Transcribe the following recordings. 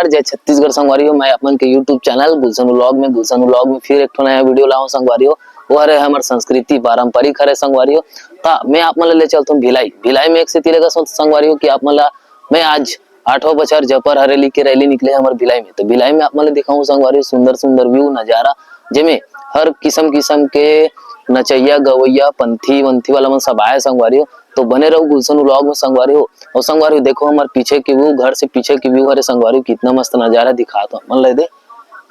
जोहार जय छत्तीसगढ़ संगवारी हो। मैं अपन के यूट्यूब चैनल गुलशन व्लॉग में फिर एक ठो नया वीडियो लाऊं संगवारी हो। वो हरे हमार संस्कृति पारंपरिक हरे संगवारी हो। ता मैं आप मन ले चलता हूँ भिलाई में एक से तिलेगा संगवारी हो कि आप मन मैं आज 8 बछर जपर हरेली के रैली निकले हमारे भिलाई में। तो भिलाई में आप मन दिखाऊं संगवारी सुंदर सुंदर व्यू नजारा जेमे हर किस्म के नचैया गवैया पंथी वंथी वाला मन सब आए संगवारी हो। तो बने रहो गुलशन व्लॉग में संगवारी हो। और संगवारी हो देखो हमारे पीछे के व्यू, घर से पीछे के व्यू हरे संगवारी कितना मस्त नजारा दिखाता मन ले दे।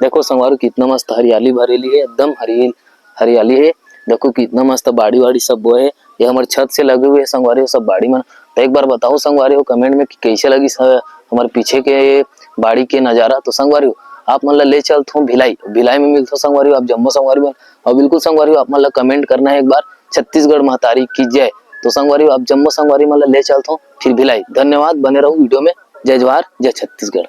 देखो संगवारी कितना मस्त हरियाली भरेली है, एकदम हरियाली है। देखो कितना मस्त बाड़ी वाड़ी सब वो है। ये हमारे छत से लगे हुए संगवारी हो सब बाड़ी मन। तो एक बार बताओ संगवारी हो कमेंट में कि कैसे लगी हमारे पीछे के बाड़ी के नजारा। तो संगवारी हो आप मतलब ले चलते हो भिलाई में मिलते हो संगवारी हो आप जम्मो संगवारी में। और बिल्कुल संगवारी हो आप मतलब कमेंट करना है एक बार छत्तीसगढ़ महतारी की जय। तो संगवारी हो आप जम्मो संगवारी मतलब ले चलते हो फिर भिलाई। धन्यवाद, बने रहो वीडियो में। जय जोहार जय छत्तीसगढ़।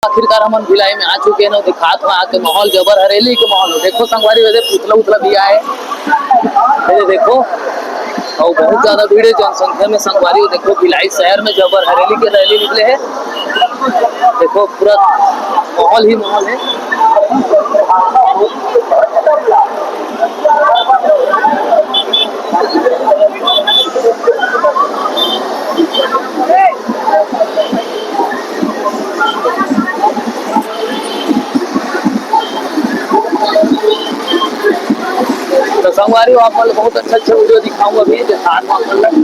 आखिरकार हम भिलाई में आ चुके हैं। दिखात में आके माहौल जबर हरेली के माहौल देखो संगवारी वैसे पुतला भी आए देखो। और बहुत ज्यादा भीड़ है जनसंख्या में संगवारी देखो। भिलाई शहर में जबर हरेली के रैली निकले हैं। देखो पूरा माहौल ही माहौल है। तो संगवारी हो आप मतलब बहुत अच्छा वीडियो दिखाऊंगा अभी जो साथ में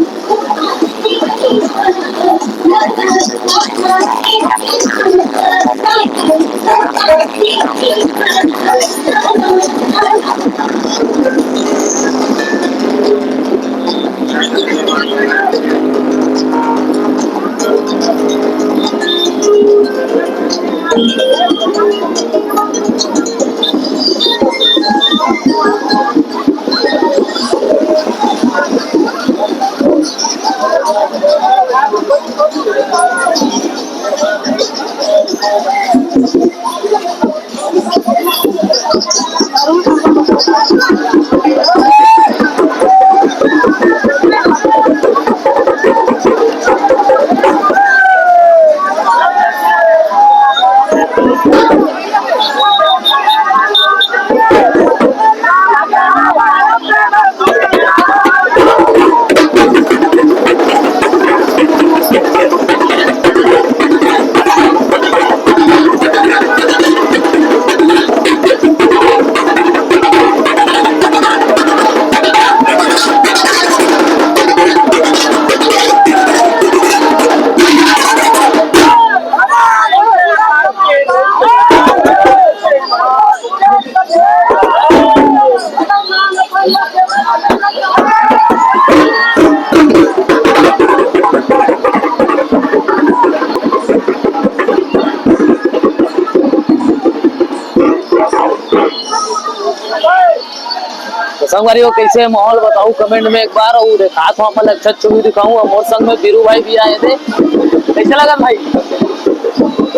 तो संगवारी हो कैसे माहौल बताऊं कमेंट में एक बार। और देखा तो हम अच्छा भी दिखाऊं। और संग में बीरू भाई भी आए थे। कैसे लगा भाई?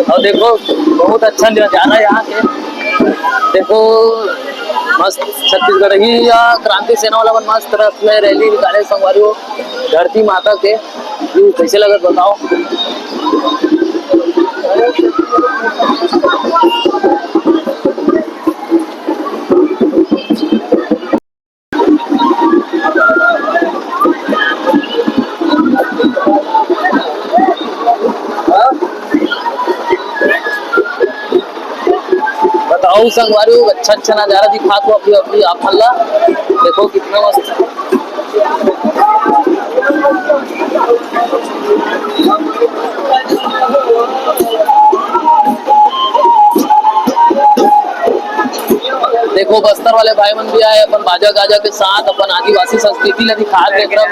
और देखो बहुत अच्छा नजारा है यहाँ के। देखो मस्त छत्तीसगढ़ ही या क्रांति सेना वाला मस्त रथ में रैली निकाले संगवारी हो धरती माता के। कैसे लगा बताओ। बताओ संगवारी हो अच्छा नजारा दिखा तो अभी आप मल्ला देखो कितना मस्त। देखो बस्तर वाले भाई मन भी आए अपन बाजा गाजा के साथ अपन आदिवासी संस्कृति ला दिखा के एकदम।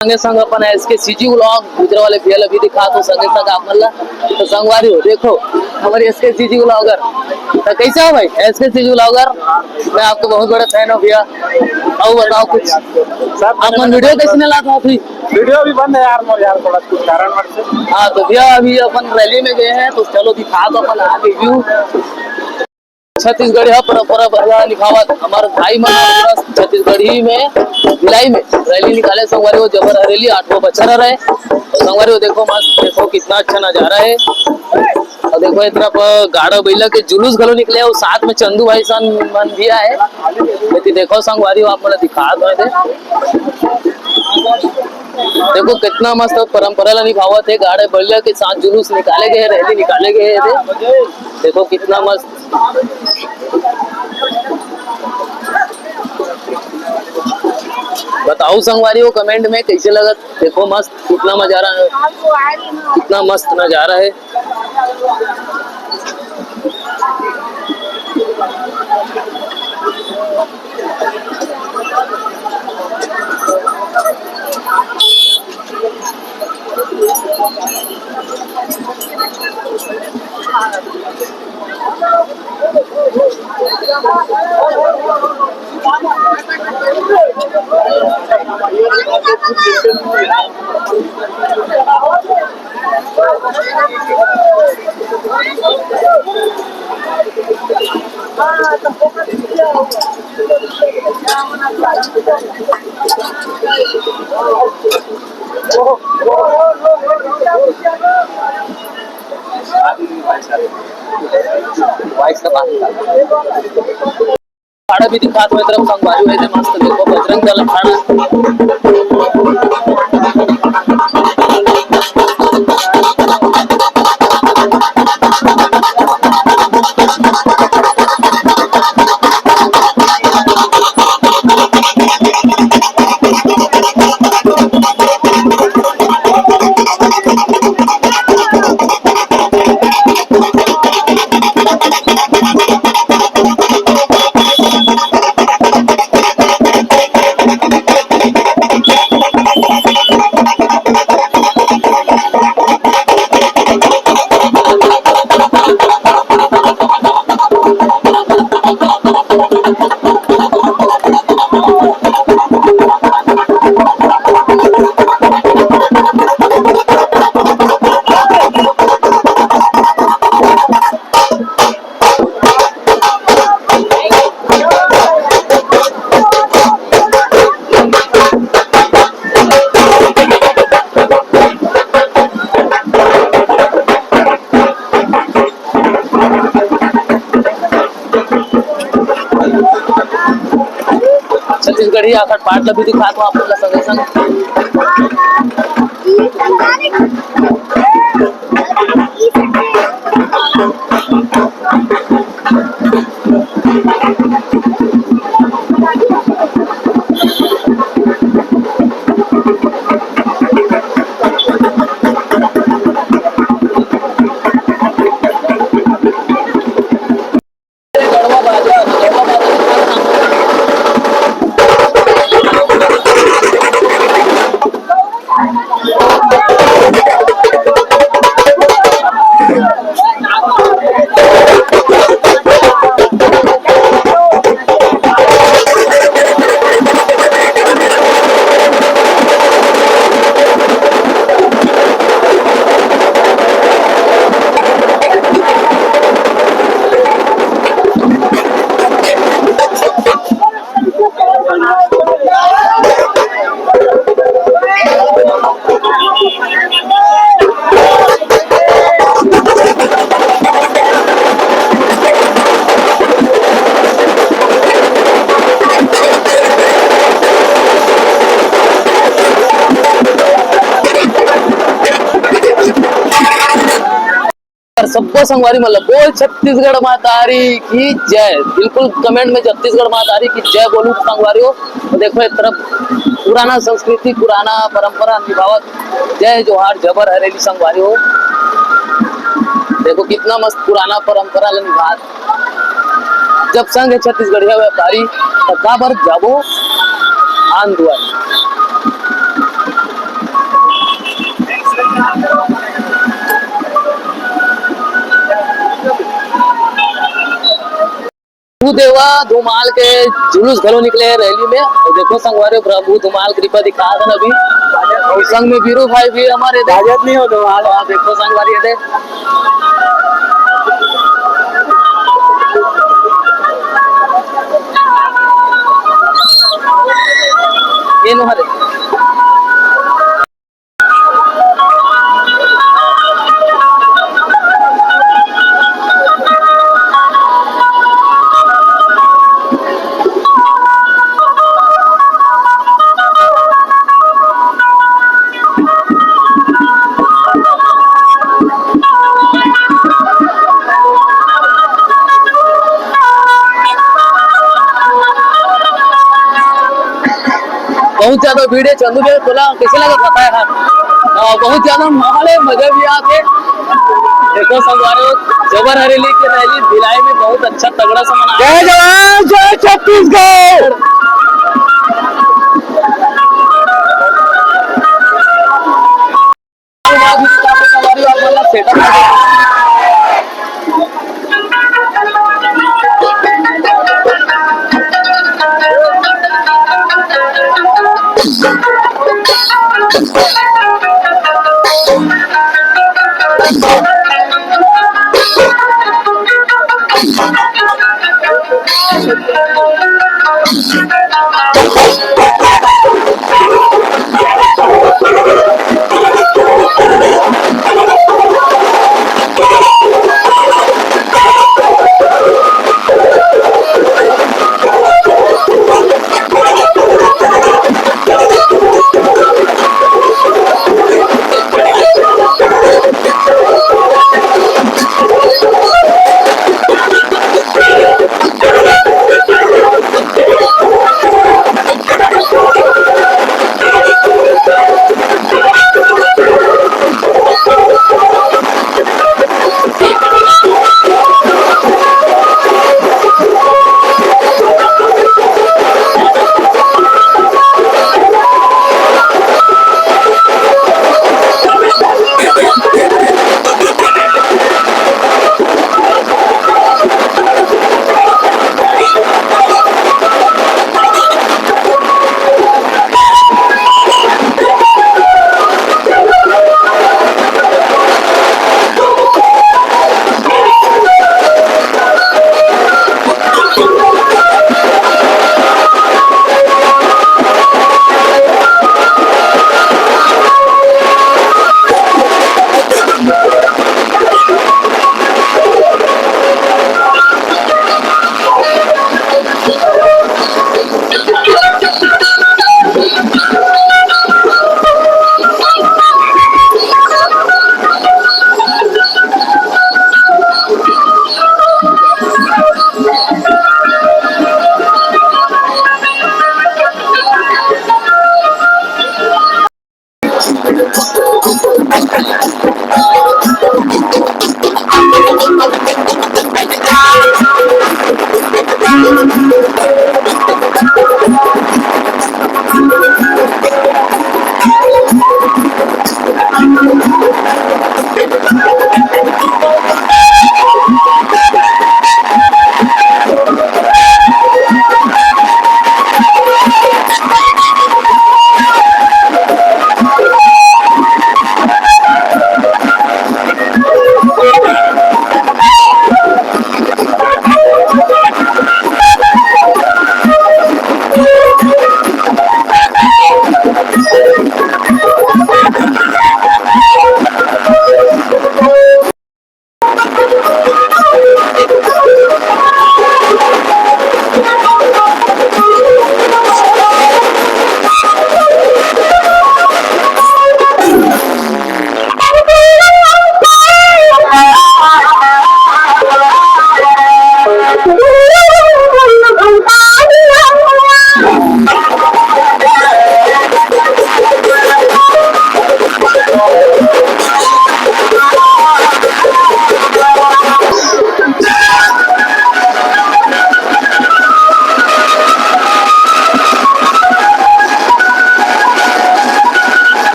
संगे संग अपन इसके सीजी व्लॉग गुजरा वाले भैया भी दिखा तो संगे संग आप मतलब तो संगवारी हो देखो हमारे एसके सीजी व्लॉगर। तो कैसे हो भाई एसके सीजी व्लॉगर? मैं आपको बहुत बड़ा फैन हूँ भैया। और बताओ कुछ अपन वीडियो कैसे लाता हूँ? वीडियो अभी बंद है यार, मोर यार थोड़ा कुछ कारणवश से। हाँ तो भैया अभी अपन रैली में गए हैं तो चलो दिखा दो अपन आगे व्यू। छत्तीसगढ़ परंपरा बढ़िया निभावत हमारे भाई मन छत्तीसगढ़ी में भिलाई में रैली निकाले संगवारी वो जबर हरेली 8वां बच्चा रहे तो संगवारी वो देखो मस्त देखो कितना अच्छा नजारा है। और देखो एक तरफ गाड़ा बैला के जुलूस घलो निकले और साथ में चंदू भाई सन मन भी आए। लेकिन देखो संगवारी आप मतलब दिखा दो देखो कितना मस्त परंपरा ला निभावत है। गाड़े बैला के साथ जुलूस निकाले गए रैली निकाले गए थे देखो कितना मस्त। बताओ संगवारी हो कमेंट में कैसे लगा। देखो मस्त कितना नजारा है, कितना मस्त नजारा है। भाड़ा भी दिखा तो तरफ संगवारी हुए थे मस्त देखो बजरंग दल छत्तीसगढ़ी आखिर पाठ ला भी दिखा तो आप लोग संगे संग। सबको संगवारी मतलब बोल छत्तीसगढ़ मातारी की जय। बिल्कुल कमेंट में छत्तीसगढ़ मातारी की जय बोलूं संगवारी हो। तो देखो एक तरफ पुराना संस्कृति पुराना परंपरा निभावत जय जोहार जबर हरेली संगवारी हो। देखो कितना मस्त पुराना परंपरा ल निभात जब संग है छत्तीसगढ़िया व्यापारी तब का बर जाबो आन दुआरी। प्रभु देवा धुमाल के जुलूस घलो निकले हैं रैली में। तो देखो संगवारी प्रभु धुमाल कृपा दिखा दन अभी और संग में वीरू भाई भी हमारे इजाजत नहीं हो धुमाल। देखो संगवारी ये ಏನು ಹರಿ बहुत ज्यादा भीड़ है चंदू भैया बोला कैसे लगा पता है बहुत ज्यादा माहौल है मजा भी आते। देखो संगवारी जबर हरेली की रैली भिलाई में बहुत अच्छा तगड़ा सा मना। जय जवान जय छत्तीसगढ़। सेटअप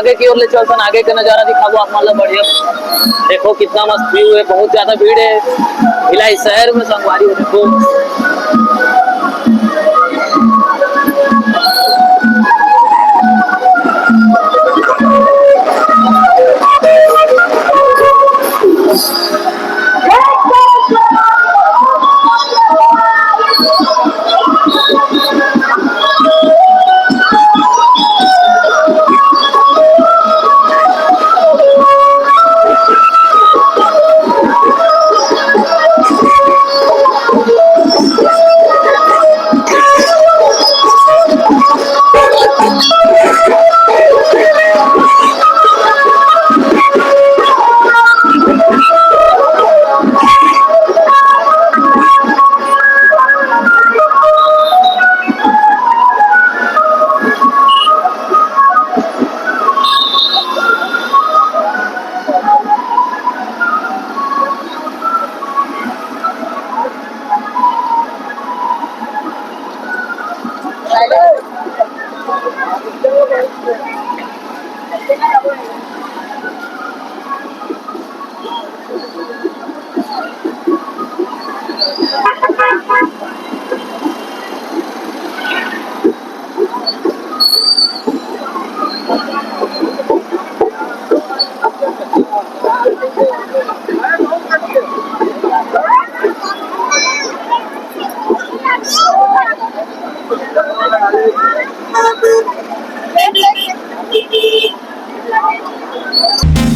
आगे की ओर ले चलते हैं, आगे का नजारा दिखाबो आप मतलब बढ़िया। देखो कितना मस्त व्यू है, बहुत ज्यादा भीड़ है भिलाई शहर में संगवारी हो। देखो Thank you.